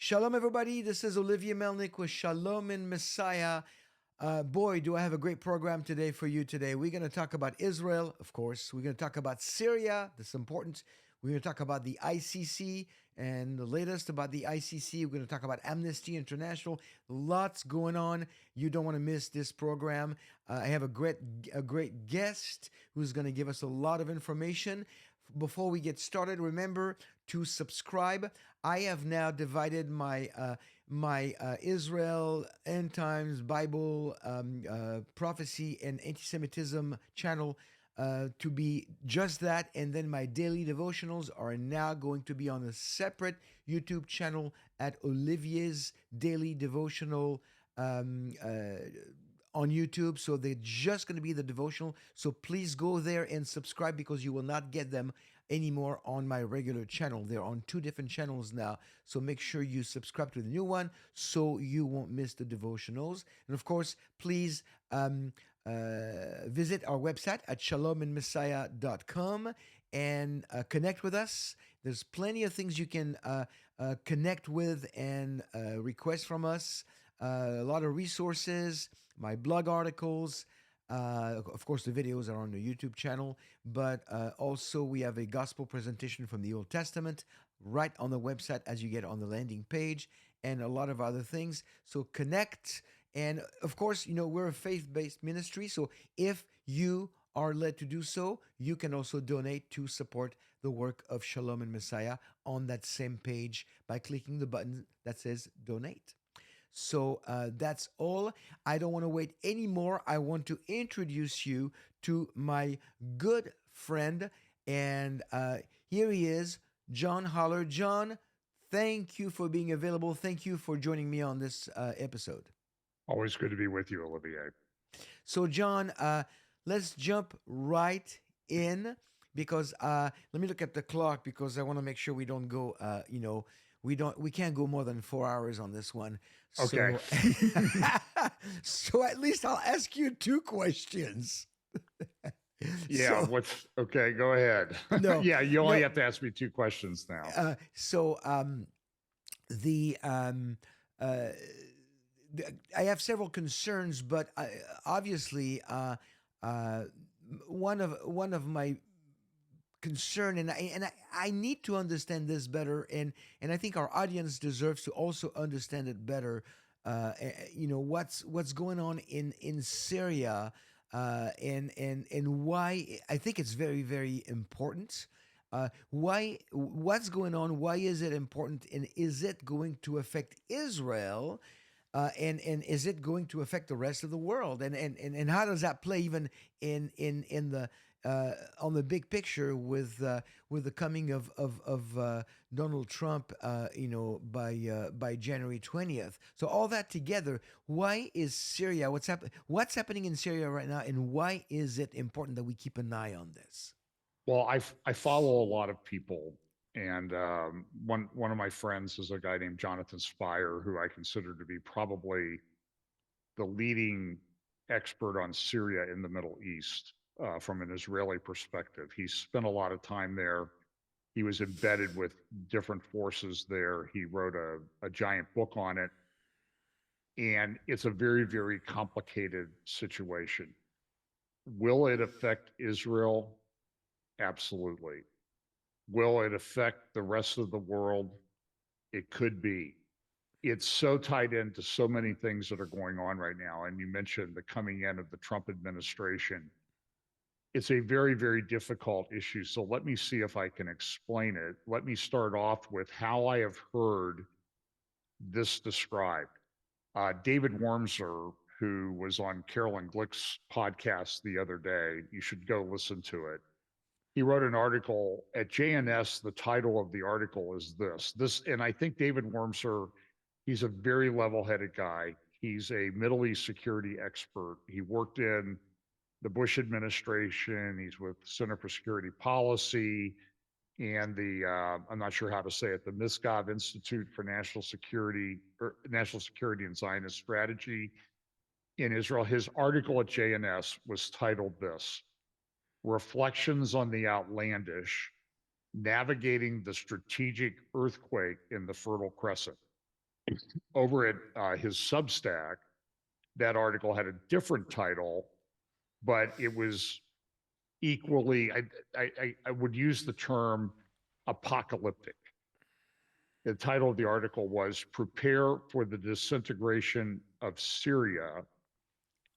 Shalom, everybody. This is Olivier Melnick with Shalom in Messiah. Boy, do I have a great program today for you today. We're going to talk about Israel, of course. We're going to talk about Syria. That's important. We're going to talk about the ICC and the latest about the ICC. We're going to talk about Amnesty International. Lots going on. You don't want to miss this program. I have a great guest who's going to give us a lot of information. Before we get started, remember to subscribe. I have now divided my Israel, End Times, Bible, Prophecy, and Antisemitism channel to be just that. And then my daily devotionals are now going to be on a separate YouTube channel at Olivier's Daily Devotional on YouTube. So they're just going to be the devotional. So please go there and subscribe because you will not get them anymore on my regular channel. They're on two different channels now. So make sure you subscribe to the new one so you won't miss the devotionals. And of course, please visit our website at shalominmessiah.com and connect with us. There's plenty of things you can connect with and request from us. A lot of resources, my blog articles. Of course, the videos are on the YouTube channel, but also we have a gospel presentation from the Old Testament right on the website as you get on the landing page, and a lot of other things. So connect. And of course, we're a faith-based ministry. So if you are led to do so, you can also donate to support the work of Shalom and Messiah on that same page by clicking the button that says donate. So that's all. I don't want to wait anymore. I want to introduce you to my good friend. And here he is, John Holler. John, thank you for being available. Thank you for joining me on this episode. Always good to be with you, Olivier. So, John, let's jump right in because let me look at the clock because I want to make sure we don't go, we can't go more than 4 hours on this one. Okay. So at least I'll ask you two questions. Yeah. Okay? Go ahead. No. Yeah. You only No. have to ask me two questions now. I have several concerns, but obviously, one of my concern, and I need to understand this better, and I think our audience deserves to also understand it better. What's going on in Syria, and why I think it's very, very important. What's going on? Why is it important? And is it going to affect Israel? And is it going to affect the rest of the world? And how does that play even in the on the big picture with the coming of Donald Trump, by January 20th? So all that together, why is Syria? What's happening in Syria right now, and why is it important that we keep an eye on this? Well, I follow a lot of people, and one of my friends is a guy named Jonathan Spire, who I consider to be probably the leading expert on Syria in the Middle East from an Israeli perspective. He spent a lot of time there. He was embedded with different forces there. He wrote a giant book on it. And it's a very, very complicated situation. Will it affect Israel? Absolutely. Will it affect the rest of the world? It could be. It's so tied into so many things that are going on right now. And you mentioned the coming in of the Trump administration. It's a very, very difficult issue. So let me see if I can explain it. Let me start off with how I have heard this described. David Wormser, who was on Carolyn Glick's podcast the other day, you should go listen to it. He wrote an article at JNS. The title of the article is this, and I think David Wormser, he's a very level-headed guy. He's a Middle East security expert. He worked in the Bush administration. He's with Center for Security Policy and I'm not sure how to say it, the Miskov Institute for National Security and Zionist Strategy in Israel. His article at JNS was titled this: Reflections on the Outlandish, Navigating the Strategic Earthquake in the Fertile Crescent. over at his Substack, that article had a different title, but it was equally, I would use the term apocalyptic. The title of the article was Prepare for the Disintegration of Syria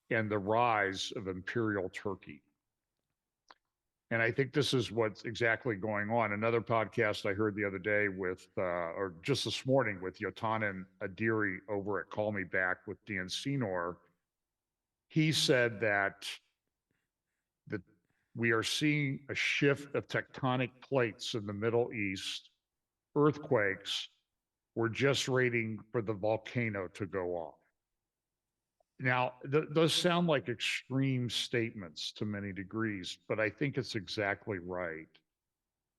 and the Rise of Imperial Turkey. And I think this is what's exactly going on. Another podcast I heard the other day with, or just this morning with Yotanan Adiri over at Call Me Back with Dan Senor, he said that we are seeing a shift of tectonic plates in the Middle East, earthquakes. We're just waiting for the volcano to go off. Now, those sound like extreme statements to many degrees, but I think it's exactly right.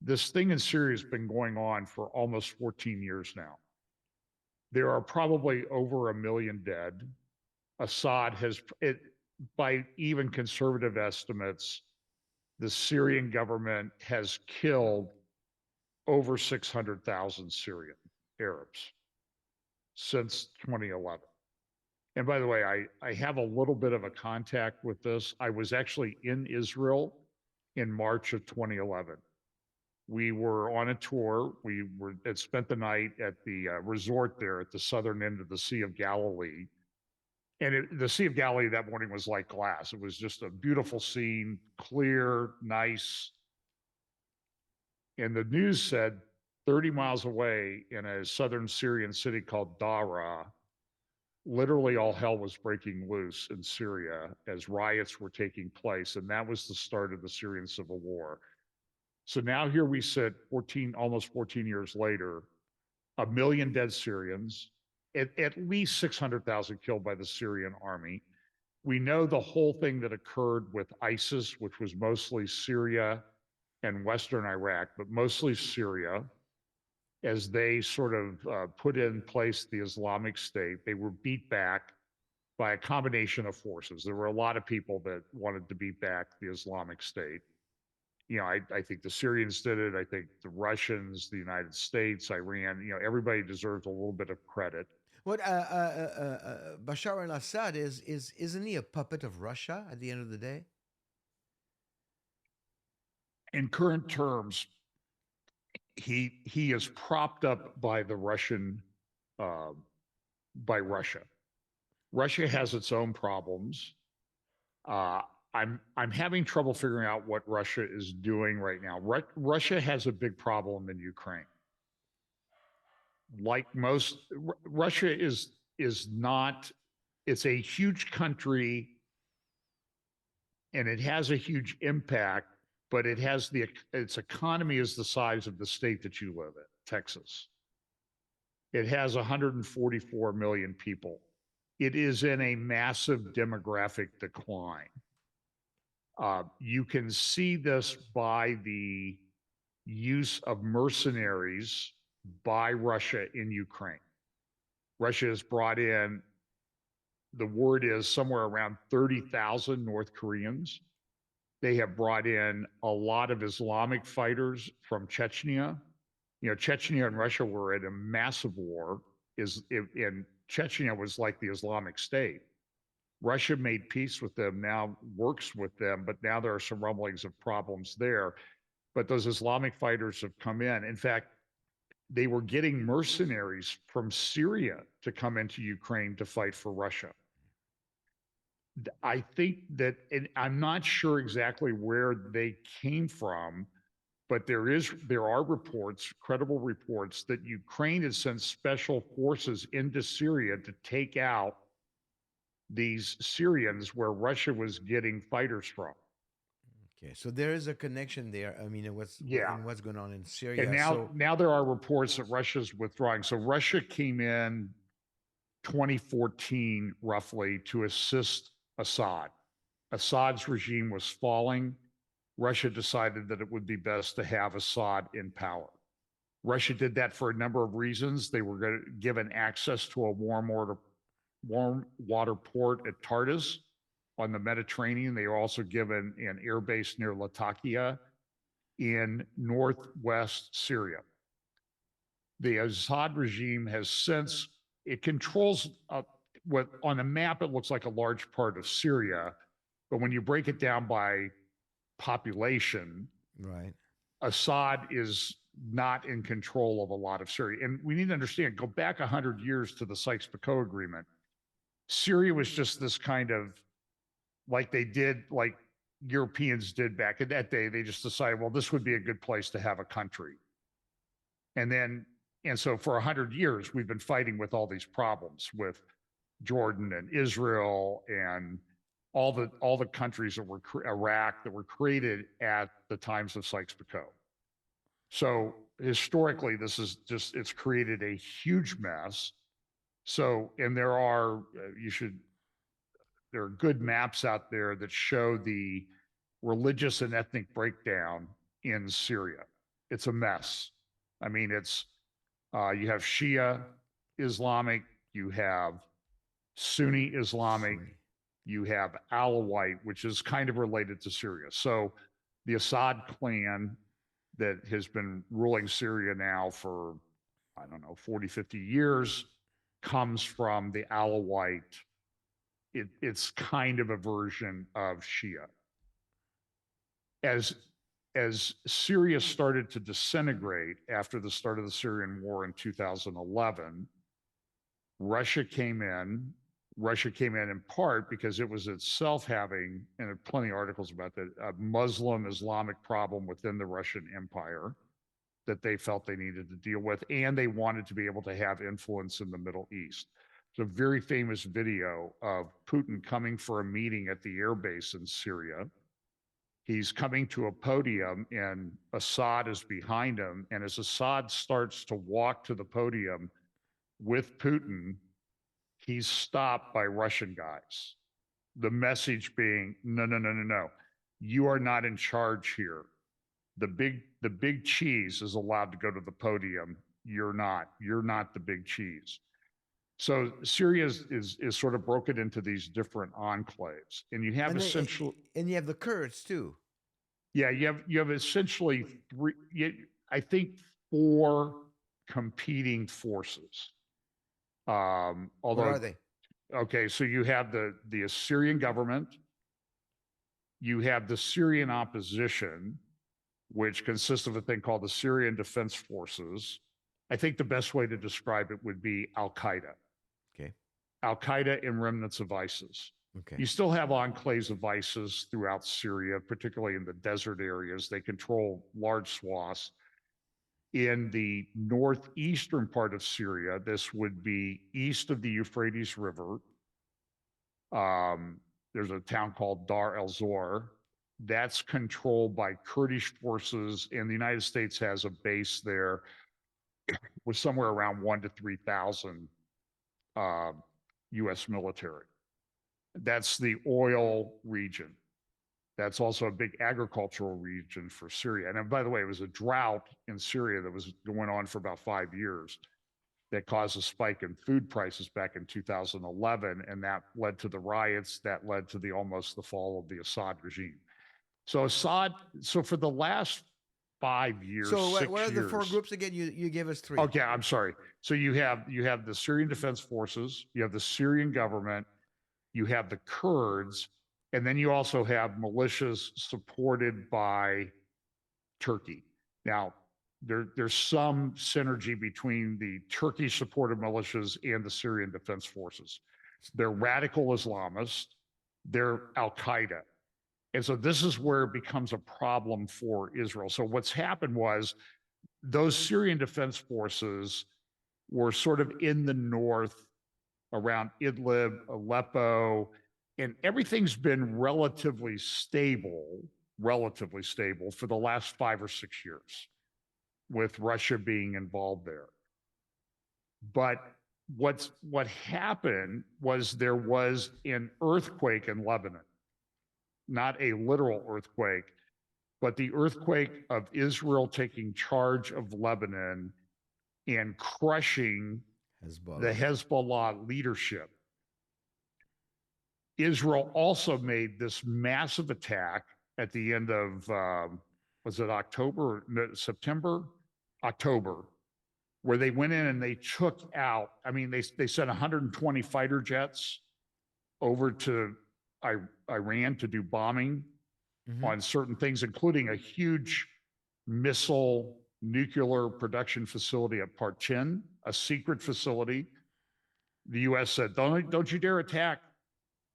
This thing in Syria has been going on for almost 14 years now. There are probably over 1 million dead. Assad has, by even conservative estimates, the Syrian government has killed over 600,000 Syrian Arabs since 2011. And by the way, I have a little bit of a contact with this. I was actually in Israel in March of 2011. We were on a tour. We had spent the night at the resort there at the southern end of the Sea of Galilee. And the Sea of Galilee that morning was like glass. It was just a beautiful scene, clear, nice. And the news said 30 miles away in a southern Syrian city called Dara, literally all hell was breaking loose in Syria as riots were taking place. And that was the start of the Syrian civil war. So now here we sit almost 14 years later, 1 million dead Syrians, at least 600,000 killed by the Syrian army. We know the whole thing that occurred with ISIS, which was mostly Syria and Western Iraq, but mostly Syria, as they sort of put in place the Islamic State. They were beat back by a combination of forces. There were a lot of people that wanted to beat back the Islamic State. You know, I think the Syrians did it. I think the Russians, the United States, Iran, you know, everybody deserves a little bit of credit. What Bashar al-Assad isn't he a puppet of Russia at the end of the day? In current terms, he is propped up by the Russian, by Russia. Russia has its own problems. I'm having trouble figuring out what Russia is doing right now. Russia has a big problem in Ukraine. Like most, Russia is not. It's a huge country, and it has a huge impact. But it has its economy is the size of the state that you live in, Texas. It has 144 million people. It is in a massive demographic decline. You can see this by the use of mercenaries by Russia in Ukraine. Russia has brought in, the word is somewhere around 30,000 North Koreans. They have brought in a lot of Islamic fighters from Chechnya. You know, Chechnya and Russia were in a massive war. And Chechnya was like the Islamic State. Russia made peace with them, now works with them, but now there are some rumblings of problems there. But those Islamic fighters have come in. In fact, they were getting mercenaries from Syria to come into Ukraine to fight for Russia. I think that, and I'm not sure exactly where they came from, but there are reports, credible reports, that Ukraine has sent special forces into Syria to take out these Syrians where Russia was getting fighters from. Okay, so there is a connection there. I mean, what's going on in Syria. And now there are reports that Russia's withdrawing. So Russia came in 2014 roughly to assist Assad. Assad's regime was falling. Russia decided that it would be best to have Assad in power. Russia did that for a number of reasons. They were given access to a warm water port at Tartus on the Mediterranean. They were also given an air base near Latakia in northwest Syria. The Assad regime has since it controls what on a map it looks like a large part of Syria, but when you break it down by population, Right. Assad is not in control of a lot of Syria. And we need to understand, go back 100 years to the Sykes-Picot Agreement. Syria was just this kind of, like they did, like Europeans did back in that day. They just decided, well, this would be a good place to have a country. And so for 100 years, we've been fighting with all these problems with Jordan and Israel and all the countries that were Iraq that were created at the times of Sykes-Picot. So historically, this is just, it's created a huge mess. So, and there are good maps out there that show the religious and ethnic breakdown in Syria. It's a mess. I mean, it's you have Shia Islamic, you have Sunni Islamic, you have Alawite, which is kind of related to Syria. So the Assad clan that has been ruling Syria now for, I don't know, 40, 50 years comes from the Alawite. It's kind of a version of Shia. As Syria started to disintegrate after the start of the Syrian war in 2011, Russia came in. Russia came in part because it was itself having, and there are plenty of articles about that, a Muslim Islamic problem within the Russian Empire that they felt they needed to deal with, and they wanted to be able to have influence in the Middle East. It's a very famous video of Putin coming for a meeting at the air base in Syria. He's coming to a podium and Assad is behind him. And as Assad starts to walk to the podium with Putin, he's stopped by Russian guys. The message being, no, no, no, no, no. You are not in charge here. The big cheese is allowed to go to the podium. You're not the big cheese. So Syria is sort of broken into these different enclaves, and you have essentially, and you have the Kurds too. Yeah, you have essentially three, I think, four competing forces. Although, what are they? Okay, so you have the Assyrian government, you have the Syrian opposition, which consists of a thing called the Syrian Defense Forces. I think the best way to describe it would be Al Qaeda. Okay. Al Qaeda and remnants of ISIS. Okay. You still have enclaves of ISIS throughout Syria, particularly in the desert areas. They control large swaths. In the northeastern part of Syria, this would be east of the Euphrates River. There's a town called Dar el-Zor. That's controlled by Kurdish forces, and the United States has a base there with somewhere around 1,000 to 3,000 U.S. military. That's the oil region. That's also a big agricultural region for Syria. And by the way, it was a drought in Syria that was going on for about 5 years that caused a spike in food prices back in 2011, and that led to the riots, that led to almost the fall of the Assad regime. So for the last 5 years, so 6 what are the four years, groups again? You gave us three. Okay, I'm sorry. So you have the Syrian Defense Forces, you have the Syrian government, you have the Kurds, and then you also have militias supported by Turkey. Now, there's some synergy between the Turkish-supported militias and the Syrian Defense Forces. They're radical Islamists. They're Al-Qaeda. And so this is where it becomes a problem for Israel. So what's happened was those Syrian Defense Forces were sort of in the north around Idlib, Aleppo, and everything's been relatively stable for the last 5 or 6 years, with Russia being involved there. But what happened was there was an earthquake in Lebanon, not a literal earthquake, but the earthquake of Israel taking charge of Lebanon and crushing the Hezbollah leadership. Israel also made this massive attack at the end of, was it October, no, September? October, where they went in and they took out, I mean, they sent 120 fighter jets over to Iran to do bombing on certain things, including a huge missile nuclear production facility at Parchin, a secret facility. The U.S. said, don't you dare attack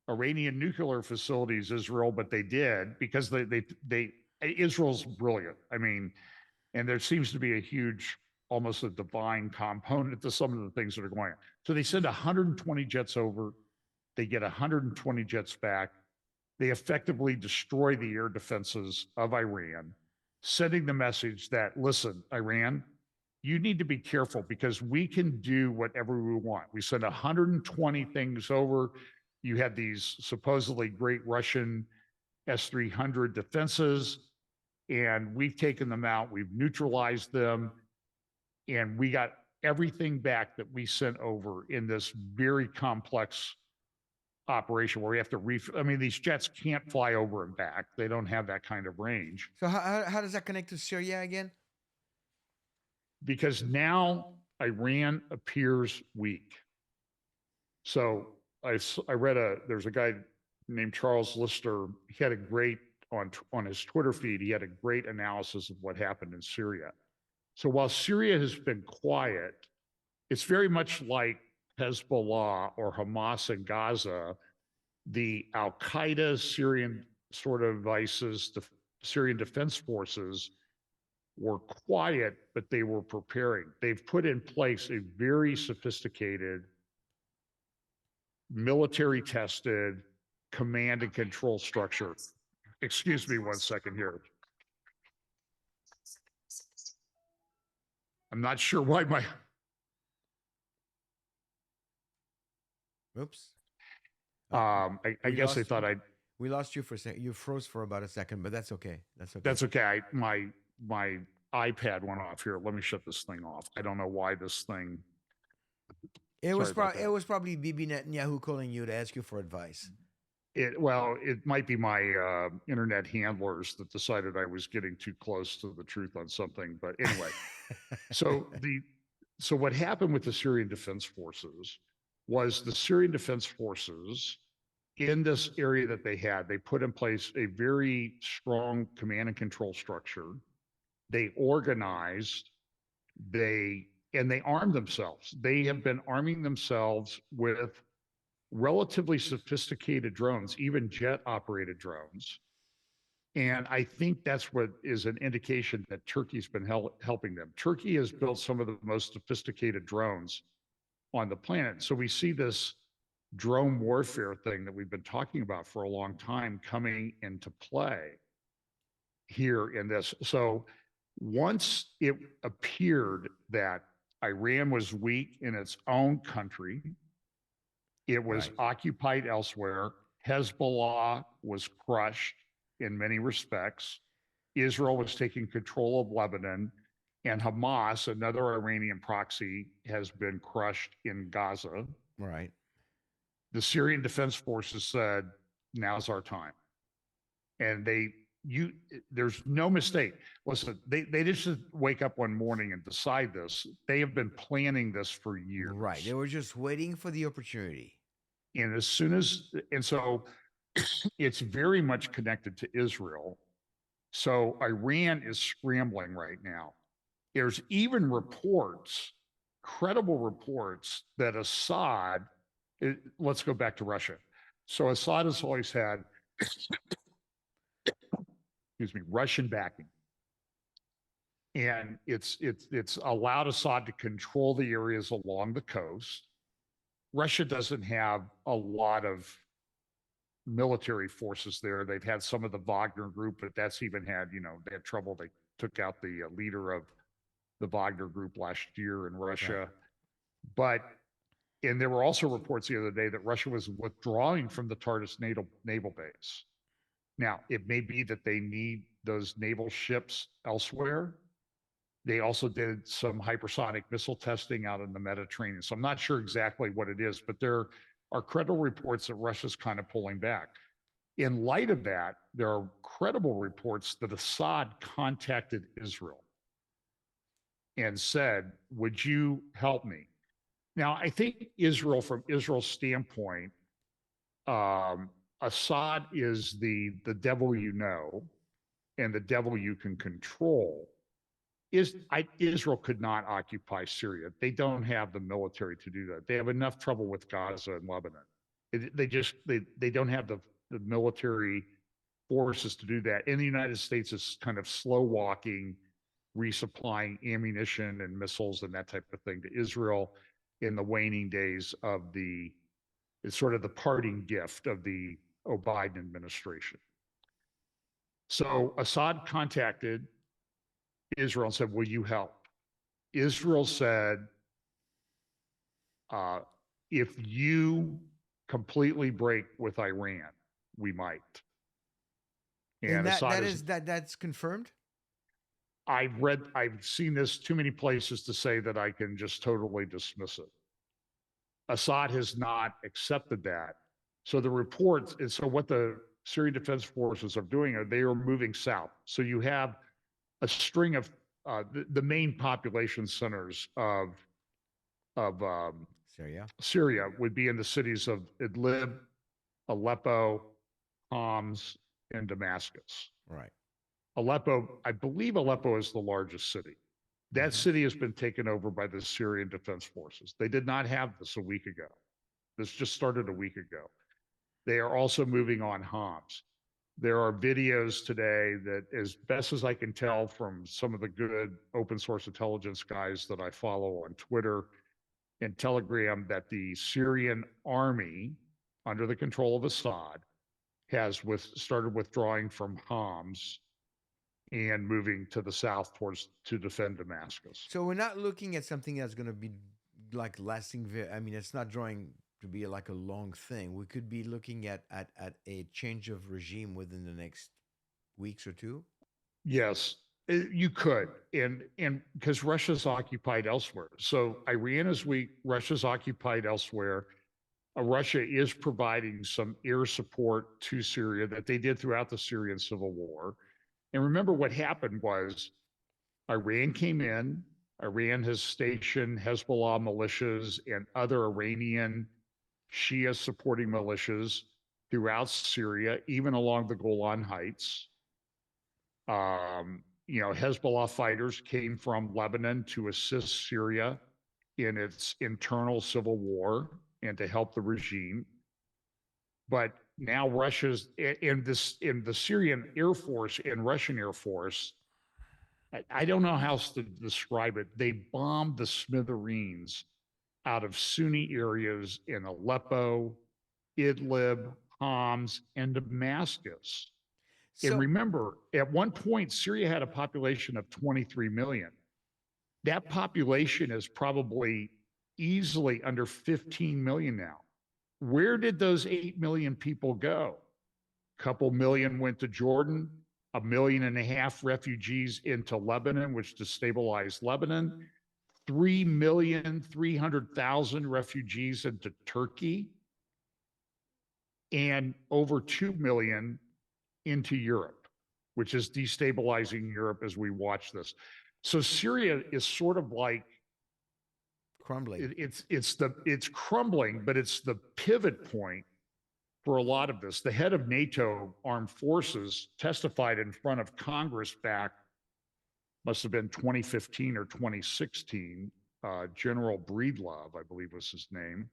Iranian nuclear facilities, Israel, but they did because Israel's brilliant. I mean, and there seems to be a huge, almost a divine component to some of the things that are going on. So they send 120 jets over. They get 120 jets back. They effectively destroy the air defenses of Iran, sending the message that, listen, Iran, you need to be careful because we can do whatever we want. We send 120 things over. You had these supposedly great Russian S-300 defenses, and we've taken them out. We've neutralized them, and we got everything back that we sent over in this very complex operation where we have to I mean, these jets can't fly over and back. They don't have that kind of range. So how does that connect to Syria again? Because now Iran appears weak. So I read there's a guy named Charles Lister. He had a great, on his Twitter feed, he had a great analysis of what happened in Syria. So while Syria has been quiet, it's very much like Hezbollah or Hamas in Gaza. The Al-Qaeda Syrian sort of ISIS, the Syrian Defense Forces were quiet, but they were preparing. They've put in place a very sophisticated, military tested command and control structure. Excuse me 1 second here. I'm not sure why Oops. I guess they thought we lost you for a second. You froze for about a second, but that's okay. That's okay. That's okay. My iPad went off here. Let me shut this thing off. I don't know why this thing. It was probably Bibi Netanyahu calling you to ask you for advice. It might be my internet handlers that decided I was getting too close to the truth on something. But anyway, so what happened with the Syrian Defense Forces was the Syrian Defense Forces in this area that they put in place a very strong command and control structure. They organized, and they armed themselves. They have been arming themselves with relatively sophisticated drones, even jet operated drones. And I think that's what is an indication that Turkey's been helping them. Turkey has built some of the most sophisticated drones on the planet. So we see this drone warfare thing that we've been talking about for a long time coming into play here in this. So once it appeared that Iran was weak in its own country, it was occupied elsewhere, Hezbollah was crushed in many respects, Israel was taking control of Lebanon, and Hamas, another Iranian proxy, has been crushed in Gaza. Right. The Syrian Defense Forces said, now's our time. And there's no mistake. Listen, they just wake up one morning and decide this. They have been planning this for years. Right. They were just waiting for the opportunity. And so it's very much connected to Israel. So Iran is scrambling right now. There's even reports, credible reports, that Assad, let's go back to Russia. So Assad has always had, Russian backing. And it's allowed Assad to control the areas along the coast. Russia doesn't have a lot of military forces there. They've had some of the Wagner group, but that's even had, they had trouble. They took out the leader of the Wagner group last year in Russia. Right. And there were also reports the other day that Russia was withdrawing from the Tartus naval base. Now, it may be that they need those naval ships elsewhere. They also did some hypersonic missile testing out in the Mediterranean. So I'm not sure exactly what it is, but there are credible reports that Russia's kind of pulling back. In light of that, there are credible reports that Assad contacted Israel and said, would you help me? Now, I think Israel, from Israel's standpoint, Assad is the devil you know and the devil you can control. Israel could not occupy Syria. They don't have the military to do that. They have enough trouble with Gaza and Lebanon. They don't have the military forces to do that. And the United States is kind of slow walking, resupplying ammunition and missiles and that type of thing to Israel in the waning days of it's sort of the parting gift of the Biden administration. So Assad contacted Israel and said, will you help? Israel said, if you completely break with Iran, we might. And that's confirmed? I've seen this too many places to say that I can just totally dismiss it. Assad has not accepted that. So the reports, and so what the Syrian Defense Forces are doing they are moving south. So you have a string of the main population centers of Syria would be in the cities of Idlib, Aleppo, Homs, and Damascus. Right. Aleppo, I believe Aleppo is the largest city. That city has been taken over by the Syrian Defense Forces. They did not have this a week ago. This just started a week ago. They are also moving on Homs. There are videos today that, as best as I can tell from some of the good open source intelligence guys that I follow on Twitter and Telegram, that the Syrian army, under the control of Assad, has started withdrawing from Homs and moving to the south to defend Damascus. So we're not looking at something that's going to be like lasting. I mean, it's not drawing to be like a long thing. We could be looking at a change of regime within the next weeks or two. Yes, you could, and because Russia's occupied elsewhere. So Iran is weak. Russia's occupied elsewhere. Russia is providing some air support to Syria that they did throughout the Syrian civil war. And remember what happened was Iran came in. Iran has stationed Hezbollah militias and other Iranian Shia supporting militias throughout Syria, even along the Golan Heights. Hezbollah fighters came from Lebanon to assist Syria in its internal civil war and to help the regime. But now Russia's in the Syrian Air Force and Russian Air Force. I don't know how else to describe it. They bombed the smithereens out of Sunni areas in Aleppo, Idlib, Homs, and Damascus. And remember, at one point, Syria had a population of 23 million. That population is probably easily under 15 million now. Where did those 8 million people go? A couple million went to Jordan, 1.5 million refugees into Lebanon, which destabilized Lebanon, 3,300,000 refugees into Turkey, and over 2 million into Europe, which is destabilizing Europe as we watch this. So Syria is sort of like crumbling. It's crumbling, but it's the pivot point for a lot of this. The head of NATO armed forces testified in front of Congress back, must have been 2015 or 2016. General Breedlove, I believe was his name.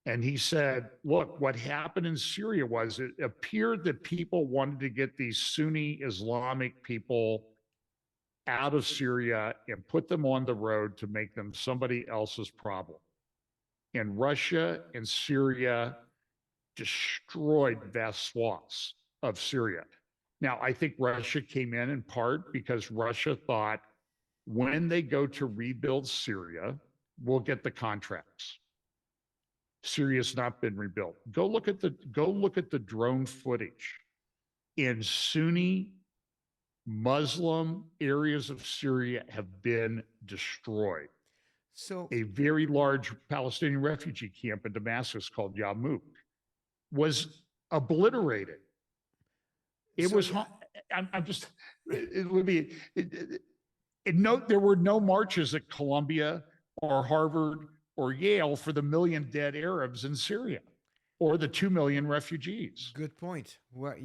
And he said, look, what happened in Syria was it appeared that people wanted to get these Sunni Islamic people out of Syria and put them on the road to make them somebody else's problem. And Russia and Syria destroyed vast swaths of Syria. Now, I think Russia came in part because Russia thought when they go to rebuild Syria, we'll get the contracts. Syria's not been rebuilt. Go look at the drone footage in Sunni Muslim areas of Syria have been destroyed. So a very large Palestinian refugee camp in Damascus called Yarmouk was obliterated. It was. I'm just. It would be. And note there were no marches at Columbia or Harvard or Yale for the million dead Arabs in Syria or the 2 million refugees. Good point. Well,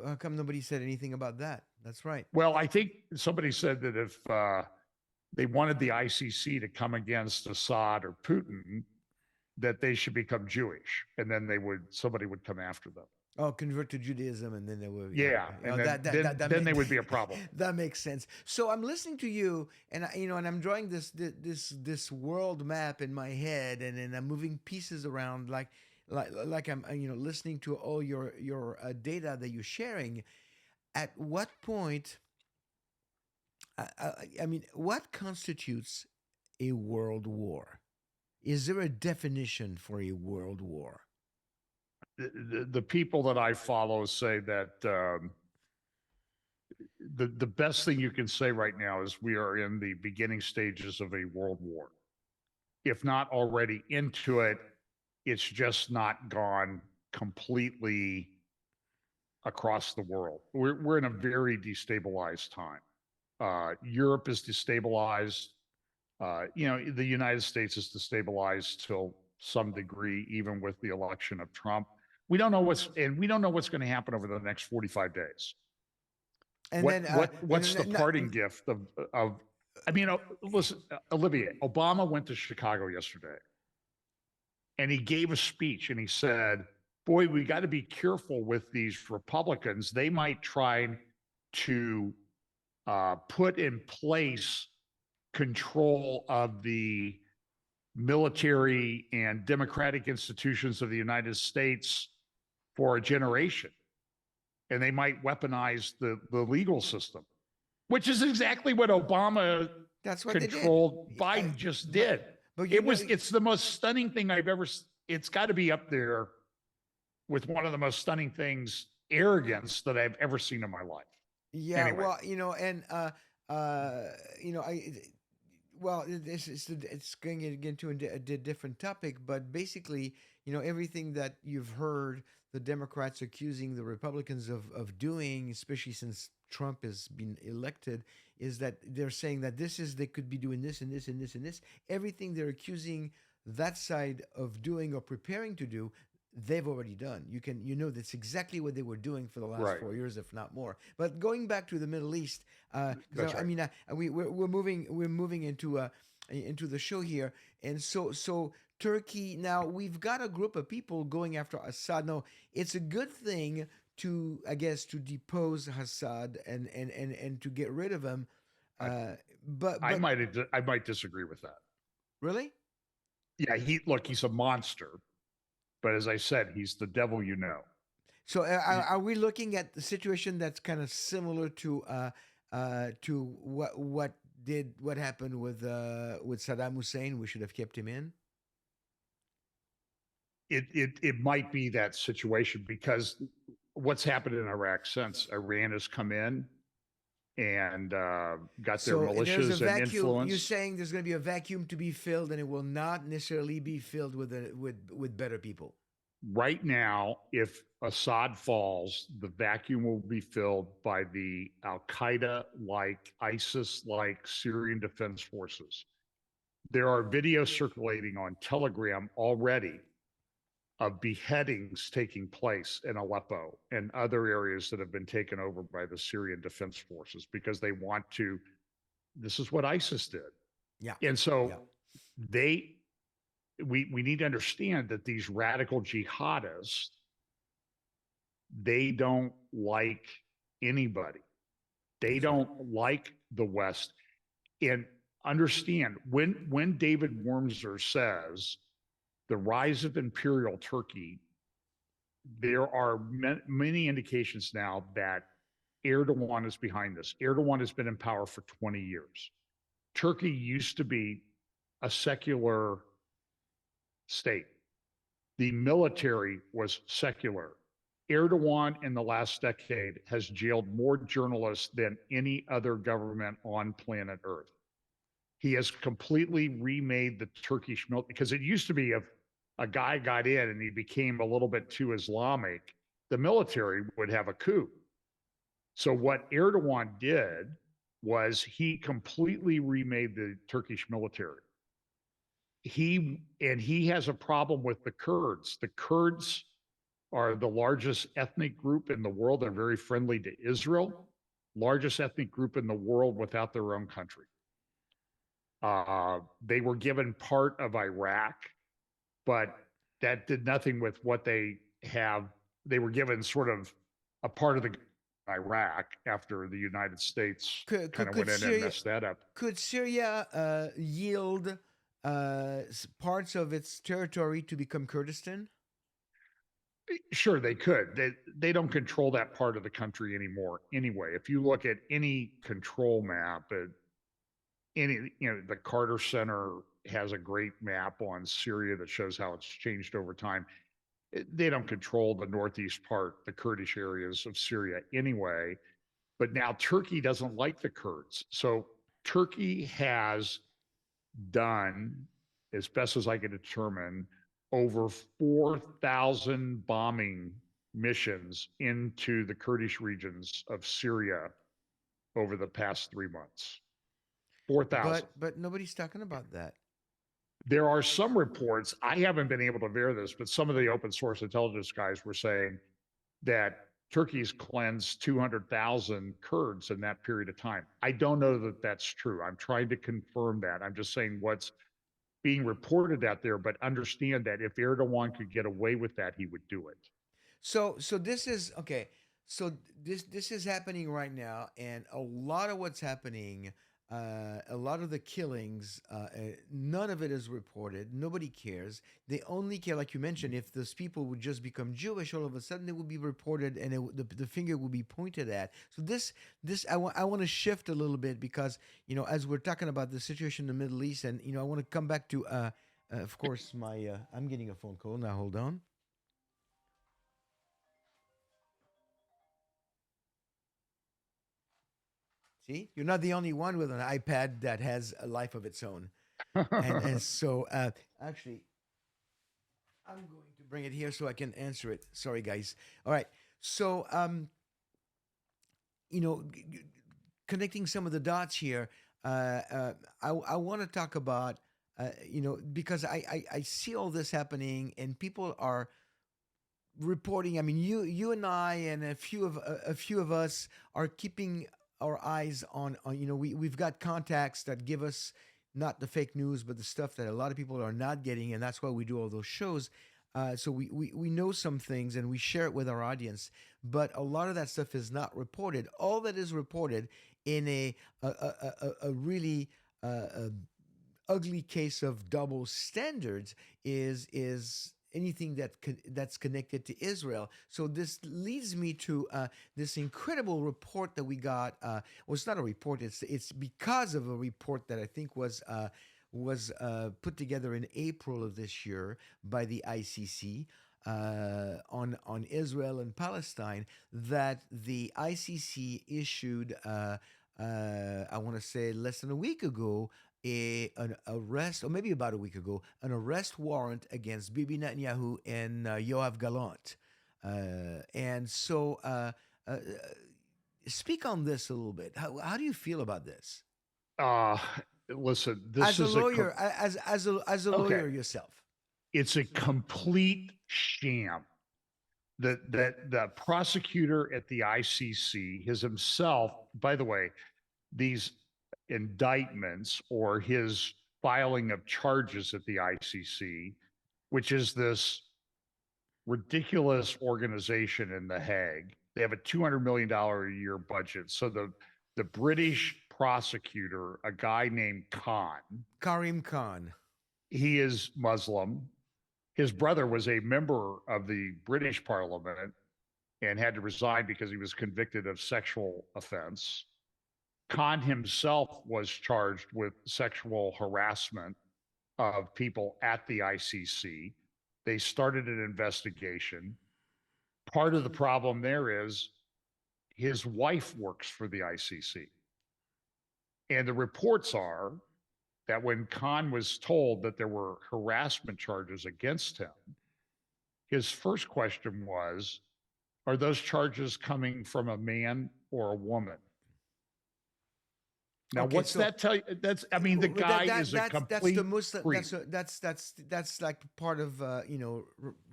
how come nobody said anything about that? That's right. Well, I think somebody said that if they wanted the ICC to come against Assad or Putin, that they should become Jewish, and then somebody would come after them. Oh, convert to Judaism, and then they will. Yeah, Oh, and then they would be a problem. That makes sense. So I'm listening to you, and and I'm drawing this world map in my head, and then I'm moving pieces around, like I'm listening to all your data that you're sharing. At what point? I mean, what constitutes a world war? Is there a definition for a world war? The people that I follow say that the best thing you can say right now is we are in the beginning stages of a world war. If not already into it, it's just not gone completely across the world. We're in a very destabilized time. Europe is destabilized. The United States is destabilized to some degree, even with the election of Trump. We don't know what's going to happen over the next 45 days. And what's the parting gift of? I mean, listen, Olivier, Obama went to Chicago yesterday, and he gave a speech, and he said, "Boy, we got to be careful with these Republicans. They might try to put in place control of the military and democratic institutions of the United States for a generation. And they might weaponize the legal system," which is exactly what Obama that's what controlled Biden just did. But it's the most stunning thing I've ever, it's got to be up there with one of the most stunning things, arrogance, that I've ever seen in my life. Yeah, anyway. Well, and it's going to get into a different topic, but basically, everything that you've heard the Democrats accusing the Republicans of doing, especially since Trump has been elected, is that they're saying that they could be doing this and this and this and this. Everything they're accusing that side of doing or preparing to do, they've already done. That's exactly what they were doing for the last 4 years, if not more. But going back to the Middle East, we're moving into the show here, and so Turkey. Now we've got a group of people going after Assad. Now it's a good thing to, I guess, to depose Assad and to get rid of him. But I might disagree with that. Really? Yeah, he's a monster. But as I said, he's the devil you know. So are we looking at the situation that's kind of similar to what happened with Saddam Hussein? We should have kept him in. It might be that situation, because what's happened in Iraq since Iran has come in and got their militias and influence. You're saying there's going to be a vacuum to be filled, and it will not necessarily be filled with better people. Right now, if Assad falls, the vacuum will be filled by the Al-Qaeda-like, ISIS-like Syrian Defense Forces. There are videos circulating on Telegram already of beheadings taking place in Aleppo and other areas that have been taken over by the Syrian Defense Forces, because they want to, this is what ISIS did. Yeah. And so we need to understand that these radical jihadists, they don't like anybody. They don't like the West. And understand, when David Wormser says the rise of imperial Turkey, there are many indications now that Erdogan is behind this. Erdogan has been in power for 20 years. Turkey used to be a secular state. The military was secular. Erdogan in the last decade has jailed more journalists than any other government on planet Earth. He has completely remade the Turkish military, because it used to be if a guy got in and he became a little bit too Islamic, the military would have a coup. So what Erdogan did was he completely remade the Turkish military. He has a problem with the Kurds. The Kurds are the largest ethnic group in the world. They're very friendly to Israel, largest ethnic group in the world without their own country. They were given part of Iraq, but that did nothing with what they have. They were given sort of a part of the Iraq after the United States kind of Could went in and Syria messed that up. yield parts of its territory to become Kurdistan? Sure, they could. They don't control that part of the country anymore. Anyway, if you look at any control map, the Carter Center has a great map on Syria that shows how it's changed over time. They don't control the northeast part, the Kurdish areas of Syria anyway. But now Turkey doesn't like the Kurds. So Turkey has done, as best as I can determine, over 4,000 bombing missions into the Kurdish regions of Syria over the past 3 months. 4,000. But nobody's talking about that. There are some reports, I haven't been able to verify this, but some of the open source intelligence guys were saying that Turkey's cleansed 200,000 Kurds in that period of time. I don't know that that's true. I'm trying to confirm that. I'm just saying what's being reported out there, but understand that if Erdogan could get away with that, he would do it. So this is okay. So this is happening right now, and a lot of what's happening, a lot of the killings, none of it is reported. Nobody cares. They only care, like you mentioned, if those people would just become Jewish, all of a sudden it would be reported, and the finger would be pointed at. So this I want to shift a little bit because as we're talking about the situation in the Middle East, and I want to come back to of course my I'm getting a phone call now. Hold on. See, you're not the only one with an iPad that has a life of its own. And so actually, I'm going to bring it here so I can answer it. Sorry, guys. All right. So you know, connecting some of the dots here, I want to talk about because I see all this happening and people are reporting. I mean, you and I and a few of us are keeping our eyes on we've got contacts that give us not the fake news but the stuff that a lot of people are not getting, and that's why we do all those shows. So we know some things and we share it with our audience, but a lot of that stuff is not reported. All that is reported in a really ugly case of double standards is anything that's connected to Israel. So this leads me to this incredible report that we got. Well, it's not a report. It's because of a report that I think was put together in April of this year by the ICC. On Israel and Palestine, that the ICC issued, I want to say less than a week ago, an arrest, or maybe about a week ago, an arrest warrant against Bibi Netanyahu and Yoav Gallant. And so, speak on this a little bit. How do you feel about this? Uh, Listen, this As a is lawyer, as a okay. lawyer yourself. It's a complete sham. The prosecutor at the ICC has himself, by the way, these indictments or his filing of charges at the ICC, which is this ridiculous organization in The Hague. They have a $200 million a year budget. So the British prosecutor, a guy named Khan, Karim Khan. he is Muslim. His brother was a member of the British Parliament and had to resign because he was convicted of sexual offense. Khan himself was charged with sexual harassment of people at the ICC. They started an investigation. Part of the problem there is his wife works for the ICC. And the reports are that when Khan was told that there were harassment charges against him, his first question was, are those charges coming from a man or a woman? Now, Okay, what's so that tell you? I mean, the that guy is a that's the complete Muslim. creep. That's like part of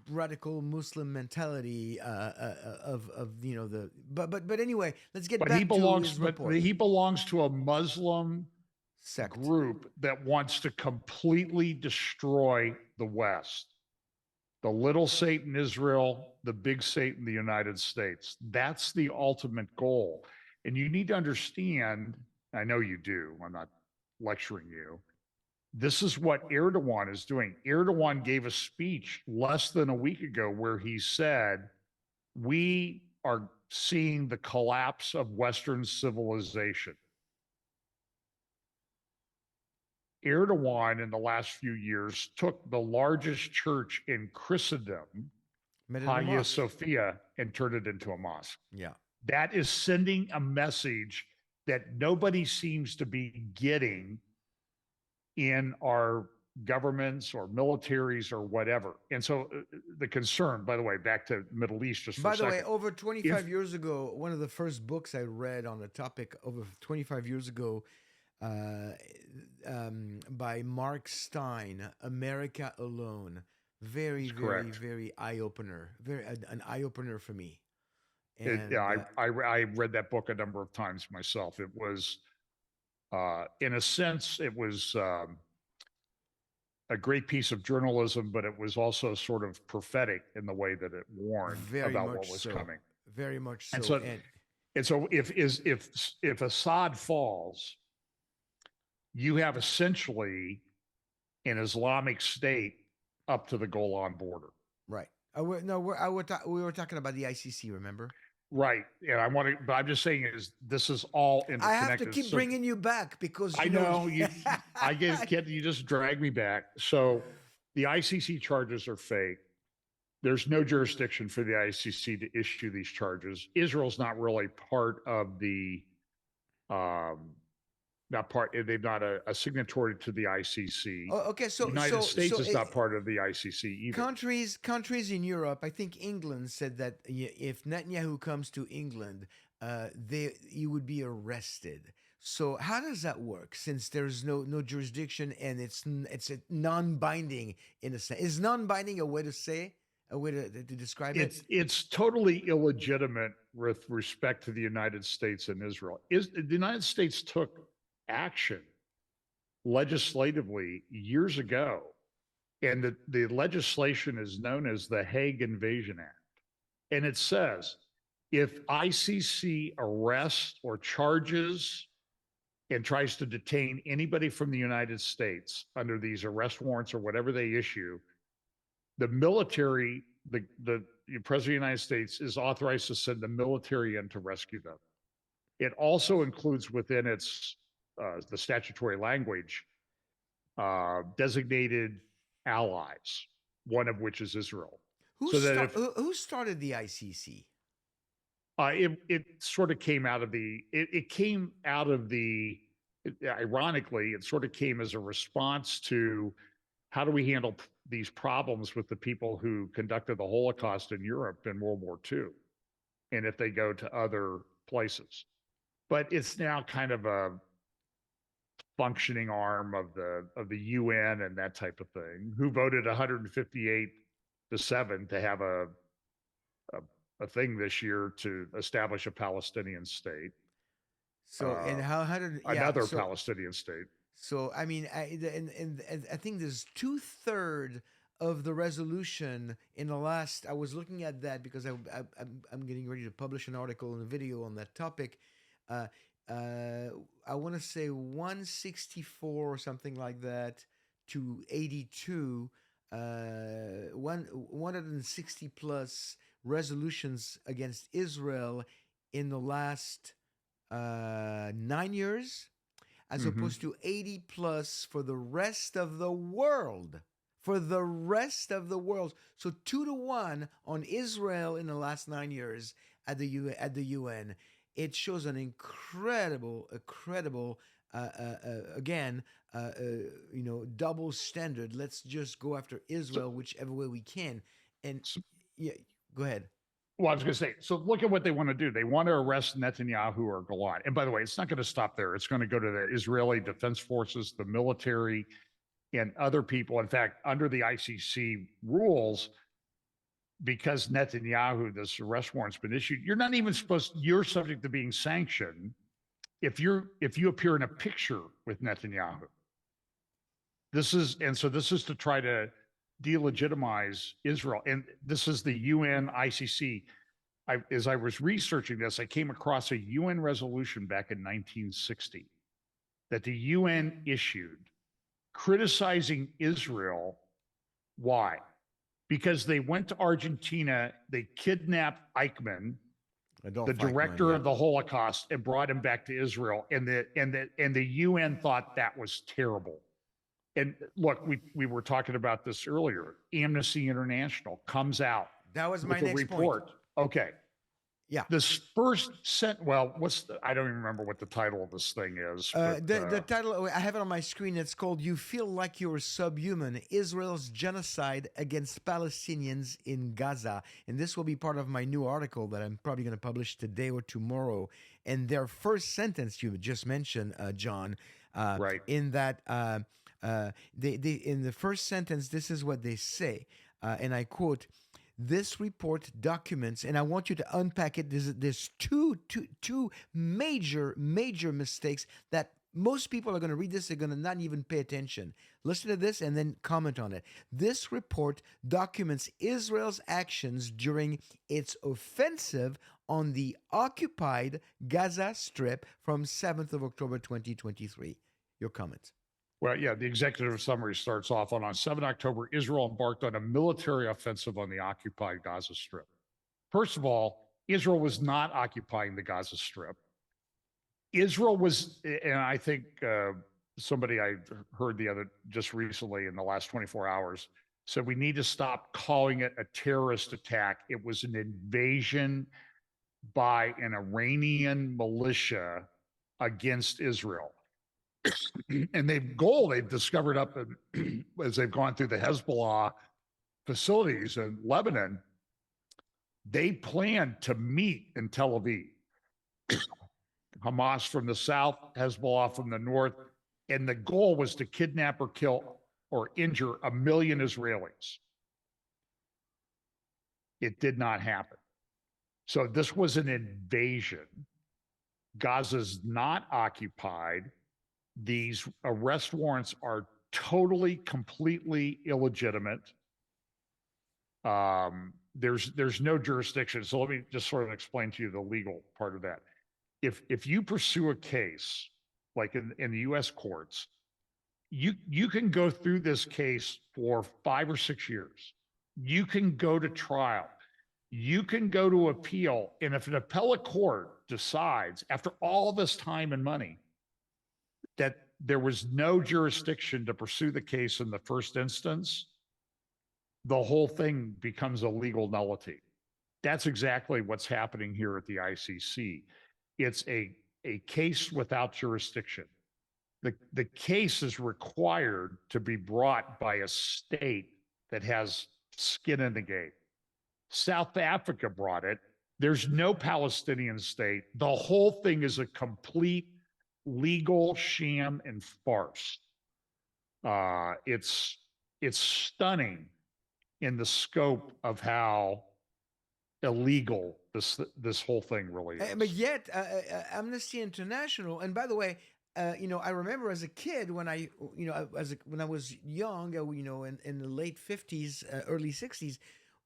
radical Muslim mentality of the. But anyway, let's get But he back to belongs, his report. he belongs to a Muslim Sect. group that wants to completely destroy the West. The little Satan Israel, the big Satan the United States. That's the ultimate goal. And you need to understand, I know you do, I'm not lecturing you. This is what Erdogan is doing. Erdogan gave a speech less than a week ago where he said, we are seeing the collapse of Western civilization. Erdogan, in the last few years, took the largest church in Christendom, Made it a Hagia mosque. Sophia, and turned it into a mosque. Yeah. That is sending a message that nobody seems to be getting in our governments or militaries or whatever. And so the concern, by the way, back to Middle East just for a By the way, second. over 25 years ago, one of the first books I read on the topic over 25 years ago uh, by Mark Stein, America Alone. Very, very, Correct. very eye opener. Very an eye opener for me. Yeah, And I read that book a number of times myself. It was, in a sense, it was a great piece of journalism, but it was also sort of prophetic in the way that it warned very about what much was so. coming. Very much And so. so, if Assad falls, you have essentially an Islamic State up to the Golan border. Right. We were talking about the ICC. Remember? Right. And I want to, but I'm just saying is this is all I have to interconnected. keep So bringing you back because I know you, I get, you just drag me back. So the ICC charges are fake. There's no jurisdiction for the ICC to issue these charges. Israel's not really part of the, um, not part, they're not a signatory to the ICC. Okay, The United States is not part of the ICC either. countries in Europe. I think England said that if Netanyahu comes to England, you would be arrested. So how does that work? Since there's no jurisdiction and it's a non-binding in a sense. Is non-binding a way to say a way to describe it? It's totally illegitimate with respect to the United States and Israel. The United States took action legislatively years ago, and the legislation is known as the Hague Invasion Act. And it says if ICC arrests or charges and tries to detain anybody from the United States under these arrest warrants or whatever they issue, the military, the president of the United States is authorized to send the military in to rescue them. It also includes within its the statutory language designated allies, one of which is Israel. Who started the ICC? It sort of came out of it came out of ironically, it sort of came as a response to how do we handle these problems with the people who conducted the Holocaust in Europe in World War II, and if they go to other places. But it's now kind of a functioning arm of the UN and that type of thing, who voted 158-7 to have a thing this year to establish a Palestinian state. So and how did another Palestinian state? So I mean, and I think there's 2/3 of the resolution in the last. I was looking at that because I'm getting ready to publish an article and a video on that topic. Uh, I want to say 164 or something like that to 82. 160 plus resolutions against Israel in the last 9 years, as opposed to 80 plus for the rest of the world. For the rest of the world, so 2-1 on Israel in the last 9 years at the UN. It shows an incredible, again, double standard. Let's just go after Israel whichever way we can. And So, yeah, go ahead. Well, I was going to say, so look at what they want to do. They want to arrest Netanyahu or Galan. And by the way, it's not going to stop there. It's going to go to the Israeli Defense Forces, the military, and other people. In fact, under the ICC rules, because Netanyahu, this arrest warrant's been issued, you're not even you're subject to being sanctioned if you appear in a picture with Netanyahu. This is to try to delegitimize Israel. And this is the UN ICC. As I was researching this, I came across a UN resolution back in 1960 that the UN issued criticizing Israel. Why? Because they went to Argentina, they kidnapped Eichmann, the director of the Holocaust, and brought him back to Israel. And the UN thought that was terrible. And look, we were talking about this earlier. Amnesty International comes out. That was my next report. Point. Okay. Yeah. This first I don't even remember what the title of this thing is. The title, I have it on my screen. It's called "You Feel Like You're Subhuman: Israel's Genocide Against Palestinians in Gaza." And this will be part of my new article that I'm probably going to publish today or tomorrow. And their first sentence you just mentioned, John, right. In that, they in the first sentence, this is what they say, and I quote, "This report documents," and I want you to unpack it. There's two major mistakes that most people are going to read this. They're going to not even pay attention. Listen to this and then comment on it. "This report documents Israel's actions during its offensive on the occupied Gaza Strip from 7th of October 2023. Your comments. Well, yeah, the executive summary starts off on 7 October, Israel embarked on a military offensive on the occupied Gaza Strip. First of all, Israel was not occupying the Gaza Strip. Israel was, and I think somebody I heard just recently in the last 24 hours said we need to stop calling it a terrorist attack. It was an invasion by an Iranian militia against Israel. And they've discovered as they've gone through the Hezbollah facilities in Lebanon, they plan to meet in Tel Aviv. Hamas from the south, Hezbollah from the north, and the goal was to kidnap or kill or injure 1 million Israelis. It did not happen. So this was an invasion. Gaza's not occupied. These arrest warrants are totally, completely illegitimate. There's no jurisdiction. So let me just sort of explain to you the legal part of that. If you pursue a case like in the U.S. courts, you can go through this case for 5 or 6 years. You can go to trial. You can go to appeal. And if an appellate court decides after all this time and money that there was no jurisdiction to pursue the case in the first instance, the whole thing becomes a legal nullity. That's exactly what's happening here at the ICC. It's a case without jurisdiction. The case is required to be brought by a state that has skin in the game. South Africa brought it. There's no Palestinian state. The whole thing is a complete legal sham and farce. It's stunning in the scope of how illegal this whole thing really is. But yet, Amnesty International, and by the way, I remember as a kid when when I was young, in the late 50s, early 60s,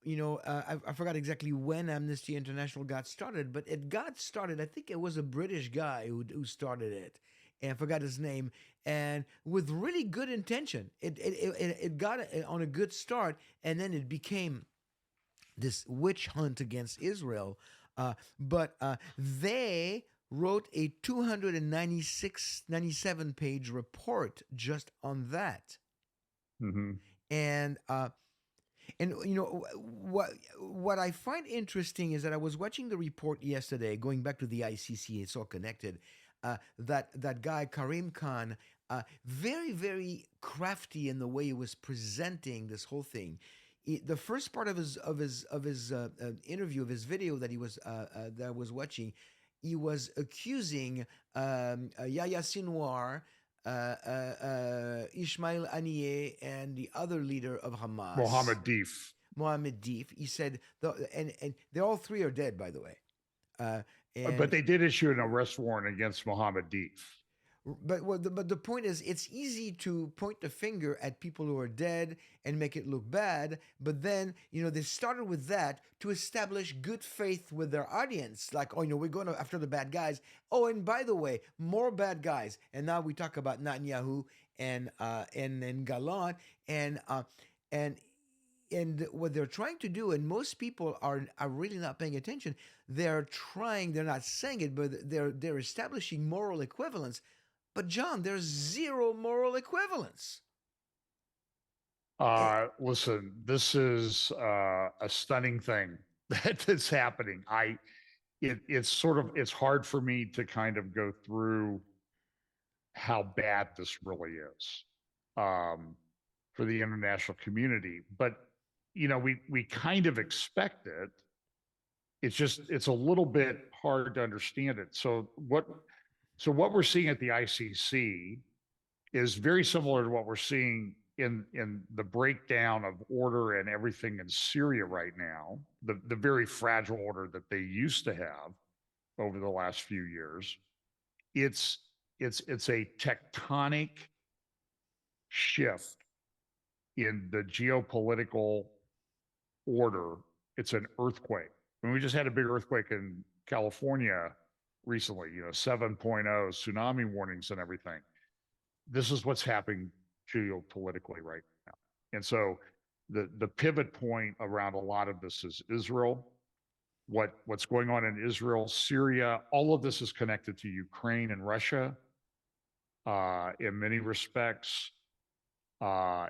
I forgot exactly when Amnesty International got started, but it got started. I think it was a British guy who started it, and I forgot his name. And with really good intention, it got on a good start, and then it became this witch hunt against Israel. But they wrote a 97 page report just on that. Mm-hmm. And what I find interesting is that I was watching the report yesterday, going back to the ICC. It's all connected. That guy Karim Khan, very very crafty in the way he was presenting this whole thing. the first part of his interview, of his video that I was watching, he was accusing Yahya Sinwar, Ismail Haniyeh, and the other leader of Hamas, Mohammed Deef. Mohammed Deef. He said, and they all three are dead, by the way. Uh, But and they did issue an arrest warrant against Mohammed Deef. but the point is, it's easy to point the finger at people who are dead and make it look bad. But then, they started with that to establish good faith with their audience. Like, oh, we're going after the bad guys. Oh, and by the way, more bad guys. And now we talk about Netanyahu and Gallant and and what they're trying to do, and most people are really not paying attention. They're not saying it, but they're establishing moral equivalence. But John, there's zero moral equivalence. Listen, this is a stunning thing that's happening. It's hard for me to kind of go through how bad this really is for the international community. But we kind of expect it. It's a little bit hard to understand it. So what we're seeing at the ICC is very similar to what we're seeing in the breakdown of order and everything in Syria right now, the very fragile order that they used to have over the last few years. It's a tectonic shift in the geopolitical order. It's an earthquake. I mean, we just had a big earthquake in California recently, 7.0 tsunami warnings and everything. This is what's happening geopolitically right now. And so the pivot point around a lot of this is Israel, what's going on in Israel, Syria. All of this is connected to Ukraine and Russia in many respects. And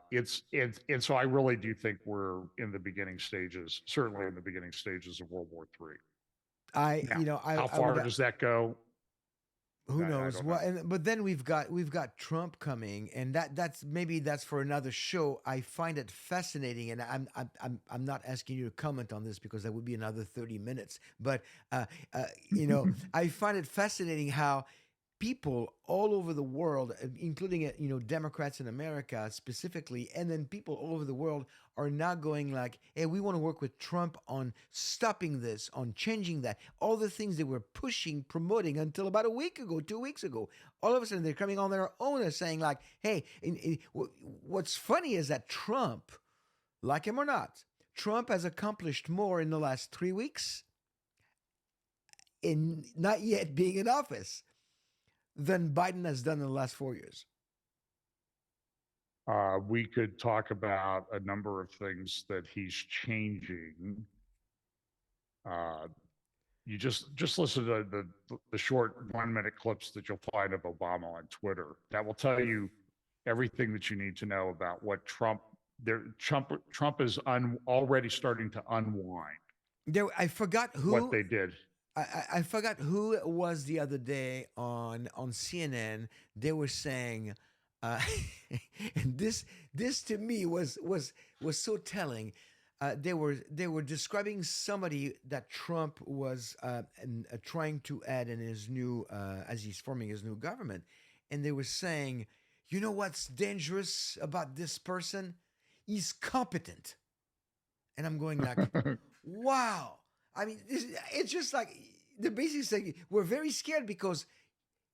so I really do think we're in the beginning stages, certainly in the beginning stages of World War III. How far does that go? Who knows? Well, but then we've got Trump coming, and that's for another show. I find it fascinating, and I'm not asking you to comment on this because that would be another 30 minutes. But I find it fascinating how people all over the world, including Democrats in America specifically, and then people all over the world are now going like, "Hey, we want to work with Trump on stopping this, on changing that." All the things they were pushing, promoting until about a week ago, 2 weeks ago, all of a sudden they're coming on their own and saying like, "Hey," what's funny is that Trump, like him or not, Trump has accomplished more in the last 3 weeks in not yet being in office than Biden has done in the last 4 years. We could talk about a number of things that he's changing. You just listen to the short 1-minute clips that you'll find of Obama on Twitter. That will tell you everything that you need to know about what Trump is already starting to unwind. I forgot what they did. I forgot who it was the other day on CNN. They were saying, and this to me was so telling. They were describing somebody that Trump was trying to add in his new as he's forming his new government, and they were saying, you know what's dangerous about this person? He's competent, and I'm going like, wow. I mean, it's just like the basic thing. We're very scared because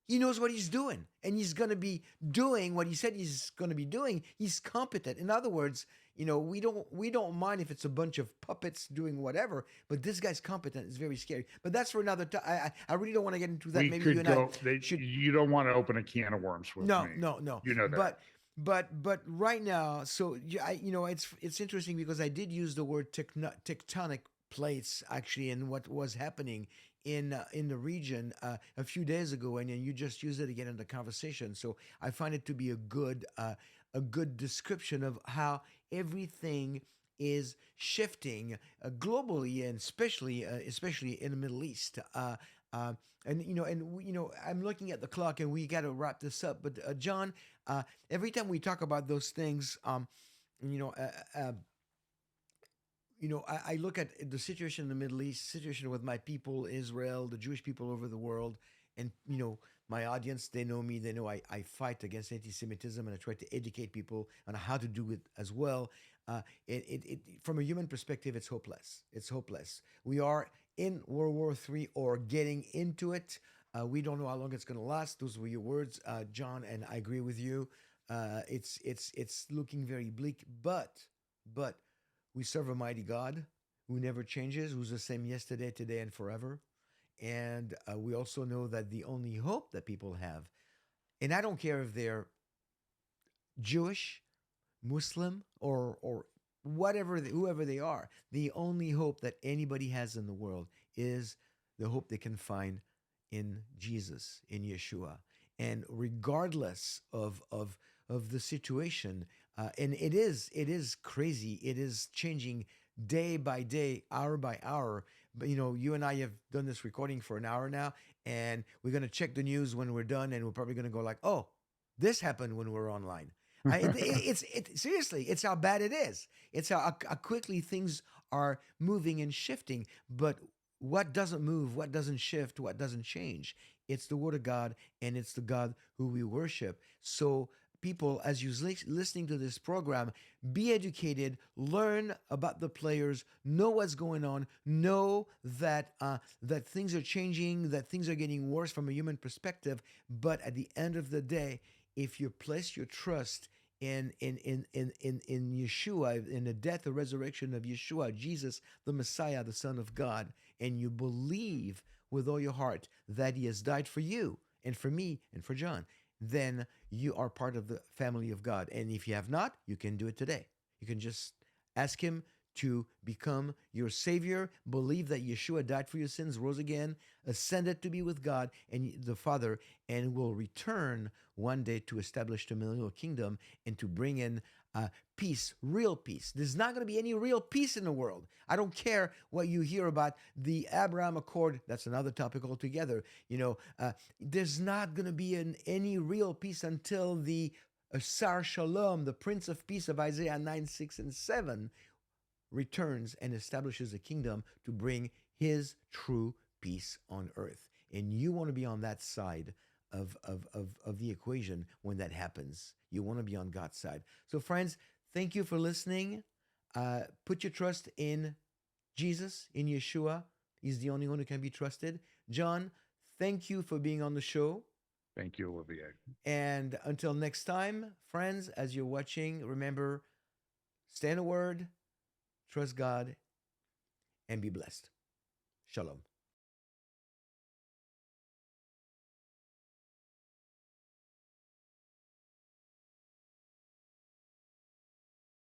he knows what he's doing, and he's going to be doing what he said he's going to be doing. He's competent. In other words, we don't mind if it's a bunch of puppets doing whatever, but this guy's competent. It's very scary. But that's for another time. I really don't want to get into that. Maybe you and I should. You don't want to open a can of worms with me. No. You know that. But right now, so it's interesting because I did use the word tectonic plates actually in what was happening in the region a few days ago, and then you just used it again in the conversation. So I find it to be a good description of how everything is shifting globally, and especially in the Middle East. I'm looking at the clock, and we got to wrap this up. But John, every time we talk about those things, I look at the situation in the Middle East, situation with my people, Israel, the Jewish people over the world, and my audience, they know me, they know I fight against anti-Semitism and I try to educate people on how to do it as well. From a human perspective, it's hopeless. It's hopeless. We are in World War III or getting into it. We don't know how long it's going to last. Those were your words, John, and I agree with you. It's looking very bleak, but we serve a mighty God who never changes, who's the same yesterday, today, and forever. And we also know that the only hope that people have, and I don't care if they're Jewish, Muslim, or whatever, whoever they are, the only hope that anybody has in the world is the hope they can find in Jesus, in Yeshua. And regardless of the situation, and it is crazy. It is changing day by day, hour by hour. But you and I have done this recording for an hour now, and we're gonna check the news when we're done, and we're probably gonna go like, "Oh, this happened when we're online." Seriously, it's how bad it is. It's how quickly things are moving and shifting. But what doesn't move, what doesn't shift, what doesn't change? It's the Word of God, and it's the God who we worship. So, people, as you're listening to this program, be educated, learn about the players, know what's going on, know that things are changing, that things are getting worse from a human perspective. But at the end of the day, if you place your trust in Yeshua, in the death and resurrection of Yeshua, Jesus, the Messiah, the Son of God, and you believe with all your heart that He has died for you and for me and for John, then you are part of the family of God. And if you have not, you can do it today. You can just ask Him to become your Savior, believe that Yeshua died for your sins, rose again, ascended to be with God and the Father, and will return one day to establish the millennial kingdom and to bring in peace, real peace. There's not going to be any real peace in the world. I don't care what you hear about the Abraham Accord. That's another topic altogether. There's not going to be any real peace until the Sar Shalom, the Prince of Peace of Isaiah 9, 6, and 7, returns and establishes a kingdom to bring His true peace on earth. And you want to be on that side of the equation when that happens. You want to be on God's side. So, friends, thank you for listening. Put your trust in Jesus, in Yeshua. He's the only one who can be trusted. John, thank you for being on the show. Thank you, Olivier. And until next time, friends, as you're watching, remember, stay in the Word, trust God, and be blessed. Shalom.